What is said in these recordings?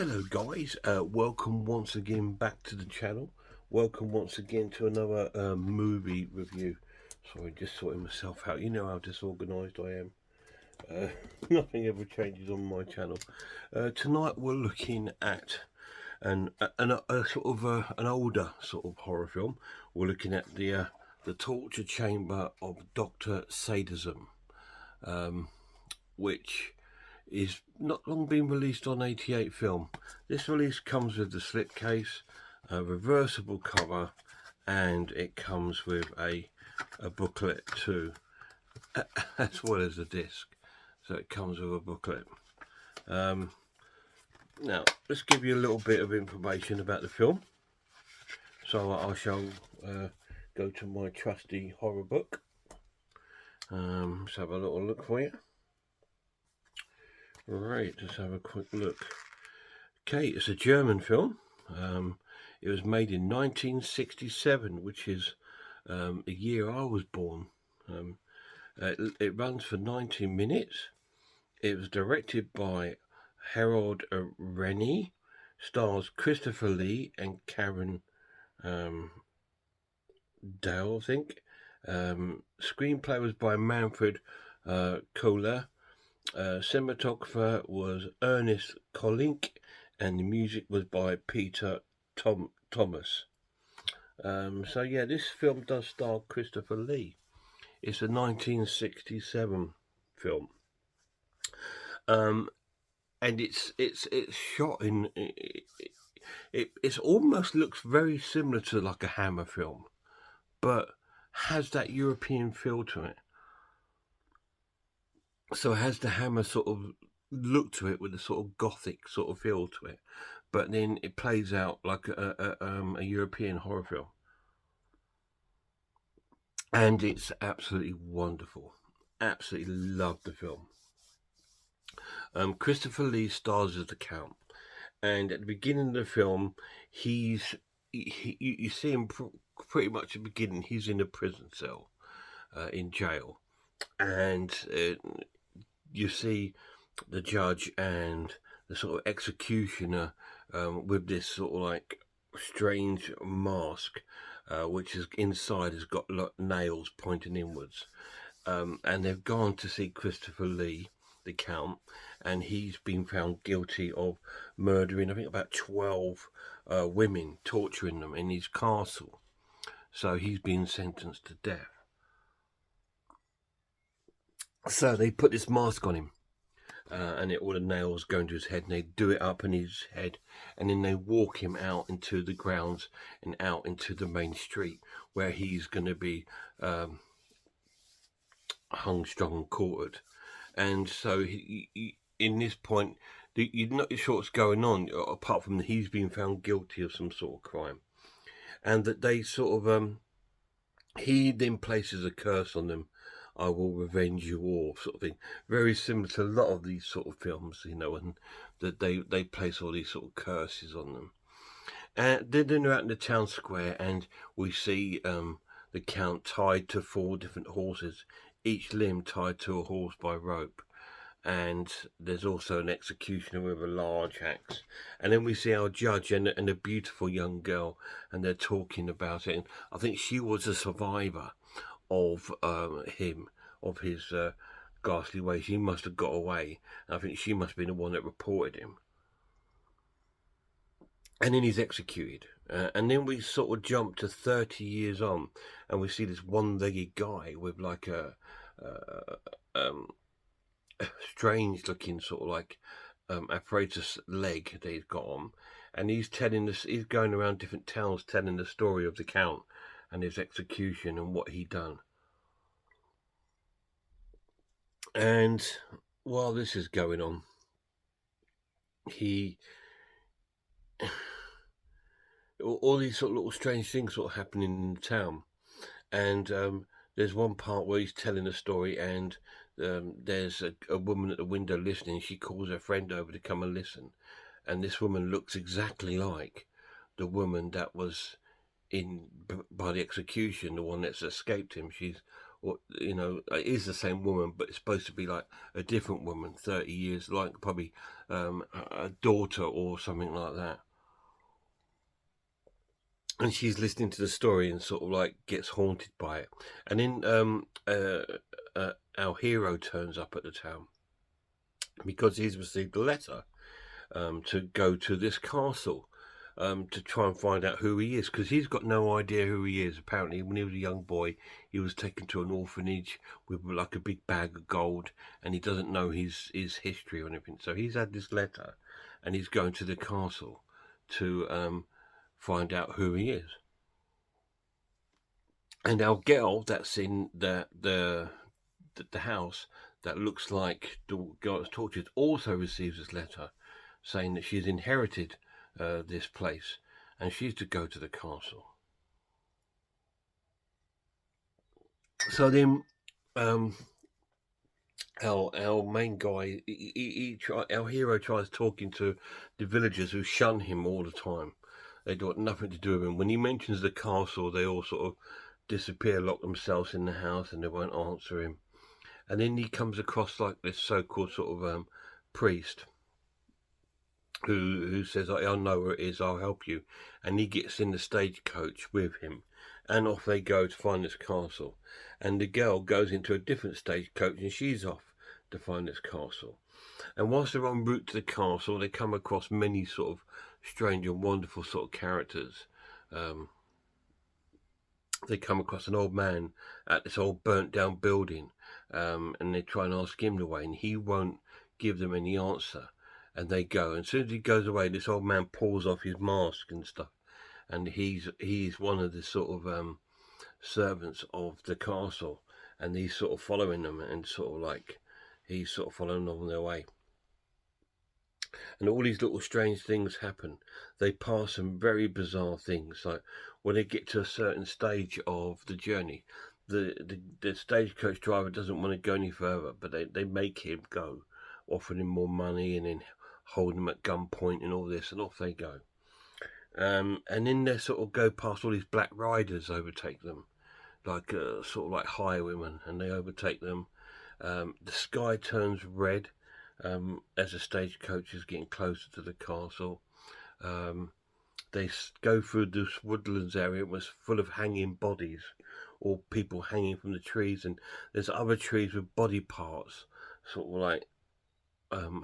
Hello guys, welcome once again back to the channel. Welcome once again to another movie review. Sorry, just sorting myself out. You know how disorganised I am. Nothing ever changes on my channel. Tonight we're looking at a sort of an older sort of horror film. We're looking at the torture chamber of Dr Sadism, which is not long been released on 88 film. This release comes with the slipcase, a reversible cover, and it comes with a booklet too, as well as a disc. So it comes with a booklet. Now, let's give you a little bit of information about the film. So I shall go to my trusty horror book. Let's have a little look for you. Right, let's have a quick look. Okay, it's a German film. It was made in 1967, which is a year I was born. It runs for 90 minutes. It was directed by Harold Rennie, stars Christopher Lee and Karen Dale, I think. Screenplay was by Manfred Kohler. Cinematographer was Ernest Collink, and the music was by Peter Thomas. So yeah, this film does star Christopher Lee. It's a 1967 film, and it's shot in. It almost looks very similar to like a Hammer film, but has that European feel to it. So it has the Hammer sort of look to it with a sort of gothic sort of feel to it, but then it plays out like a European horror film, and it's absolutely wonderful. Absolutely love the film. Christopher Lee stars as the Count, and at the beginning of the film, you see him pretty much at the beginning. He's in a prison cell, in jail, and you see the judge and the sort of executioner with this sort of like strange mask, which is inside has got nails pointing inwards, and they've gone to see Christopher Lee, the Count, and he's been found guilty of murdering, I think, about 12 women, torturing them in his castle. So he's been sentenced to death. So they put this mask on him, and all the nails go into his head, and they do it up in his head, and then they walk him out into the grounds and out into the main street where he's going to be hung, strung, and quartered. And so in this point, you're not sure what's going on, apart from that he's been found guilty of some sort of crime, and that they sort of he then places a curse on them. I will revenge you all, sort of thing. Very similar to a lot of these sort of films, you know, and that they place all these sort of curses on them. And then they're out in the town square, and we see the Count tied to 4 different horses, each limb tied to a horse by rope. And there's also an executioner with a large axe. And then we see our judge and a beautiful young girl, and they're talking about it. And I think she was a survivor of his ghastly way. She must have got away. I think she must have been the one that reported him. And then he's executed. And then we sort of jump to 30 years on, and we see this one-legged guy with like a strange looking sort of like apparatus leg that he's got on, and he's going around different towns telling the story of the Count and his execution and what he done. And while this is going on, all these sort of little strange things sort of happening in the town. And there's one part where he's telling a story, and there's a woman at the window listening. She calls her friend over to come and listen, and this woman looks exactly like the woman that was by the execution, the one that's escaped him. She's or it is the same woman, but it's supposed to be like a different woman, 30 years, like probably a daughter or something like that. And she's listening to the story and sort of like gets haunted by it. And then our hero turns up at the town because he's received a letter to go to this castle to try and find out who he is, because he's got no idea who he is. Apparently, when he was a young boy, he was taken to an orphanage with like a big bag of gold, and he doesn't know his history or anything. So he's had this letter, and he's going to the castle to find out who he is. And our girl that's in the house that looks like the girl that's tortured also receives this letter saying that she's inherited this place and she's to go to the castle. So then our main guy, our hero tries talking to the villagers who shun him all the time. They got nothing to do with him. When he mentions the castle, they all sort of disappear, lock themselves in the house, and they won't answer him. And then he comes across like this so-called sort of priest who says, I know where it is, I'll help you. And he gets in the stagecoach with him, and off they go to find this castle. And the girl goes into a different stagecoach, and she's off to find this castle. And whilst they're en route to the castle, they come across many sort of strange and wonderful sort of characters. They come across an old man at this old burnt down building, and they try and ask him the way, and he won't give them any answer. And they go, and as soon as he goes away, this old man pulls off his mask and stuff, and he's one of the sort of servants of the castle, and he's sort of following them, and sort of like he's sort of following them on their way. And all these little strange things happen. They pass some very bizarre things, like when they get to a certain stage of the journey, the stagecoach driver doesn't want to go any further, but they make him go, offering him more money and then holding him at gunpoint and all this, and off they go. And then they sort of go past all these black riders, overtake them, like sort of like highwaymen, and they overtake them. The sky turns red as the stagecoach is getting closer to the castle. They go through this woodlands area. It was full of hanging bodies, or people hanging from the trees, and there's other trees with body parts, sort of like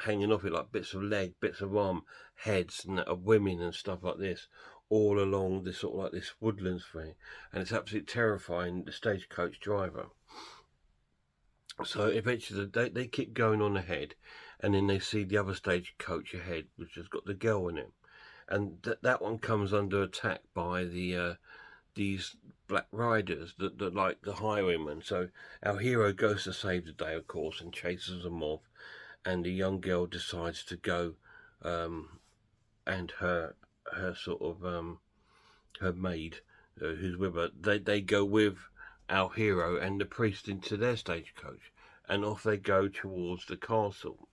hanging off it, like bits of leg, bits of arm, heads, and of women and stuff like this, all along this sort of like this woodlands thing, and it's absolutely terrifying the stagecoach driver. So eventually they keep going on ahead, and then they see the other stagecoach ahead, which has got the girl in it, and that one comes under attack by the these black riders that like the highwaymen. So our hero goes to save the day, of course, and chases them off, and the young girl decides to go, and her sort of her maid who's with her, they go with our hero and the priest into their stagecoach, and off they go towards the castle.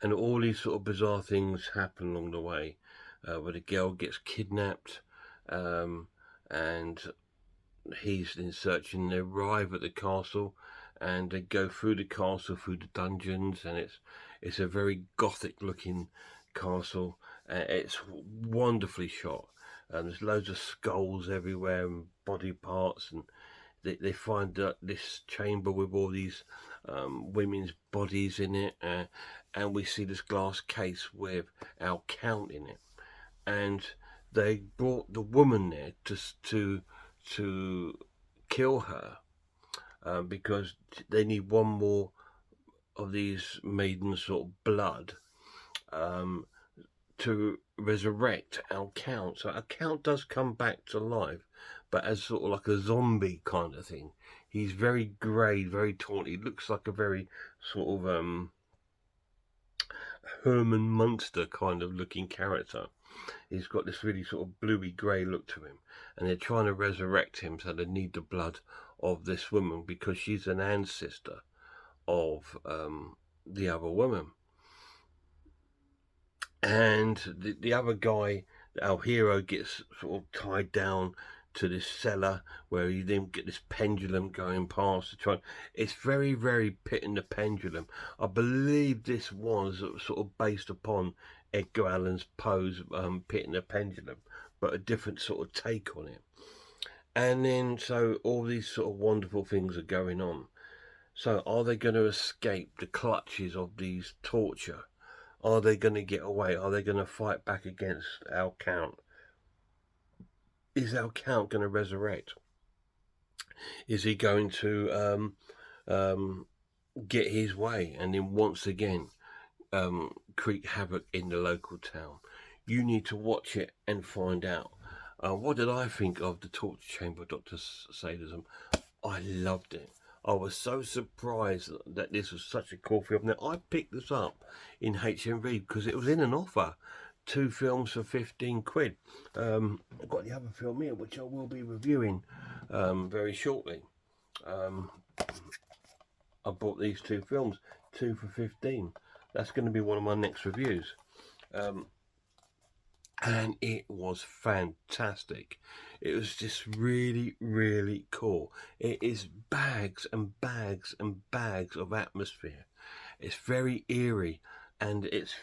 And all these sort of bizarre things happen along the way, where the girl gets kidnapped, and he's in search, and they arrive at the castle, and they go through the castle, through the dungeons, and it's a very gothic looking castle. It's wonderfully shot. There's loads of skulls everywhere and body parts, and they find this chamber with all these women's bodies in it, and we see this glass case with our count in it, and they brought the woman there to kill her, because they need one more of these maidens' sort of blood to resurrect our count. So our count does come back to life, but as sort of like a zombie kind of thing. He's very grey, very taunt. He looks like a very sort of Herman Munster kind of looking character. He's got this really sort of bluey grey look to him, and they're trying to resurrect him, so they need the blood of this woman because she's an ancestor of the other woman. And the other guy, our hero, gets sort of tied down to this cellar where you then get this pendulum going past the trying. It's very, very Pit and the Pendulum. I believe this was sort of based upon Edgar Allan Poe's Pit and the Pendulum, but a different sort of take on it. And then, so all these sort of wonderful things are going on. So are they going to escape the clutches of these torture? Are they going to get away? Are they going to fight back against our Count? Is our Count going to resurrect? Is he going to get his way and then once again create havoc in the local town? You need to watch it and find out. What did I think of the Torture Chamber of Dr Sadism? I loved it. I was so surprised that this was such a cool film. Now, I picked this up in HMV because it was in an offer. 2 films for 15 quid. I've got the other film here, which I will be reviewing very shortly. I bought these 2 films, 2 for 15. That's going to be one of my next reviews. And it was fantastic. It was just really, really cool. It is bags and bags and bags of atmosphere. It's very eerie and it's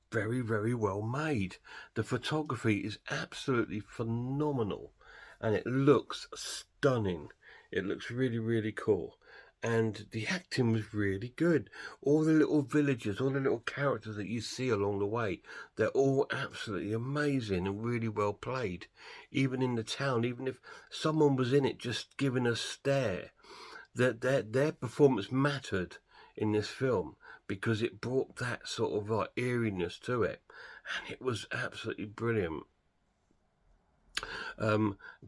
very, very well made. The photography is absolutely phenomenal and it looks stunning. It looks really, really cool. And the acting was really good. All the little villagers, all the little characters that you see along the way, they're all absolutely amazing and really well played. Even in the town, even if someone was in it just giving a stare, their performance mattered in this film because it brought that sort of like eeriness to it. And it was absolutely brilliant.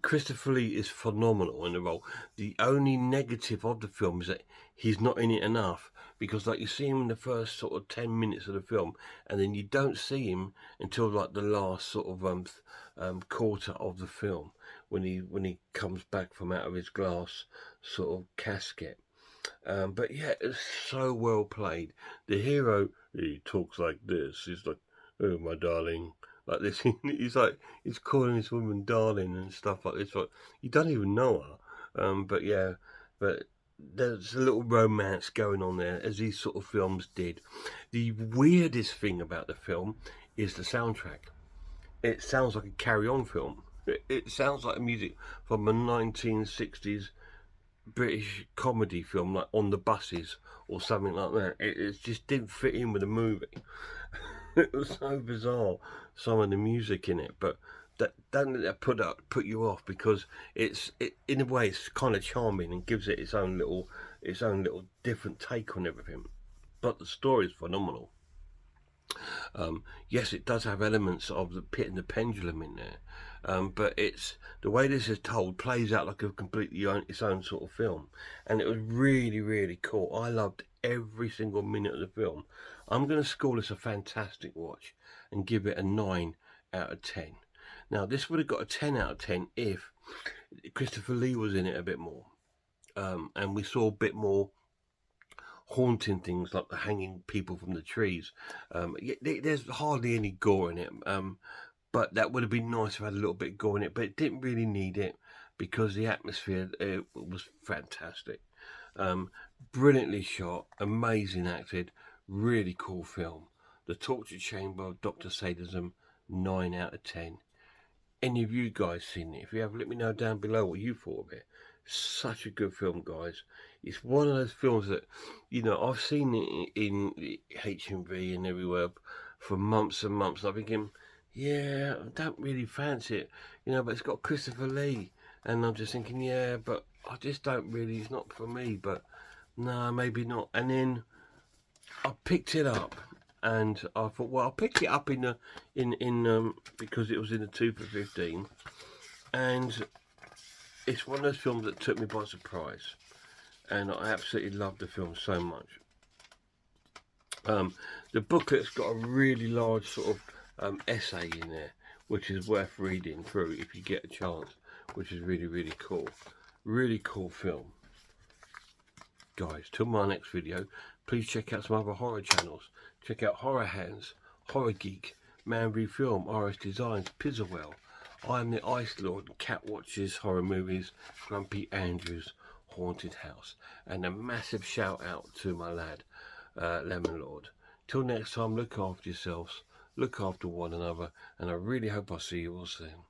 Christopher Lee is phenomenal in the role. The only negative of the film is that he's not in it enough, because like you see him in the first sort of 10 minutes of the film and then you don't see him until like the last sort of quarter of the film when he comes back from out of his glass sort of casket. But yeah, it's so well played. The hero, he talks like this. He's like, "Oh, my darling," like this. he's calling this woman darling and stuff like this. Like, you don't even know her. But yeah, but there's a little romance going on there, as these sort of films did. The weirdest thing about the film is the soundtrack. It sounds like a Carry On film. It sounds like music from a 1960s British comedy film, like On the Buses or something like that. It just didn't fit in with the movie. It was so bizarre, some of the music in it, but don't let that put you off, because it in a way it's kind of charming and gives it its own little different take on everything. But the story is phenomenal. Yes, it does have elements of the Pit and the Pendulum in there, but it's the way this is told plays out like a completely its own sort of film, and it was really, really cool. I loved every single minute of the film. I'm going to score this a fantastic watch and give it a 9 out of 10. Now, this would have got a 10 out of 10 if Christopher Lee was in it a bit more, and we saw a bit more haunting things like the hanging people from the trees. There's hardly any gore in it, but that would have been nice if I had a little bit of gore in it, but it didn't really need it because the atmosphere was fantastic. Brilliantly shot, amazing acted, really cool film. The Torture Chamber of Dr Sadism, 9 out of 10. Any of you guys seen it? If you have, let me know down below what you thought of it. Such a good film, guys. It's one of those films that, you know, I've seen it in HMV and everywhere for months and months. I'm thinking, yeah, I don't really fancy it, you know, but it's got Christopher Lee, and I'm just thinking, yeah, but I just don't really, it's not for me, but no, maybe not. And then I picked it up, and I thought, well, I'll pick it up in because it was in the 2 for 15, and it's one of those films that took me by surprise, and I absolutely loved the film so much. The booklet's got a really large sort of essay in there, which is worth reading through if you get a chance, which is really, really cool. Really cool film. Guys, till my next video, please check out some other horror channels. Check out Horror Hands, Horror Geek, Man v Film, RS Designs, Pizzlewell. I'm the Ice Lord, Cat Watches Horror Movies, Grumpy Andrew's Haunted House. And a massive shout out to my lad, Lemon Lord. Till next time, look after yourselves, look after one another, and I really hope I'll see you all soon.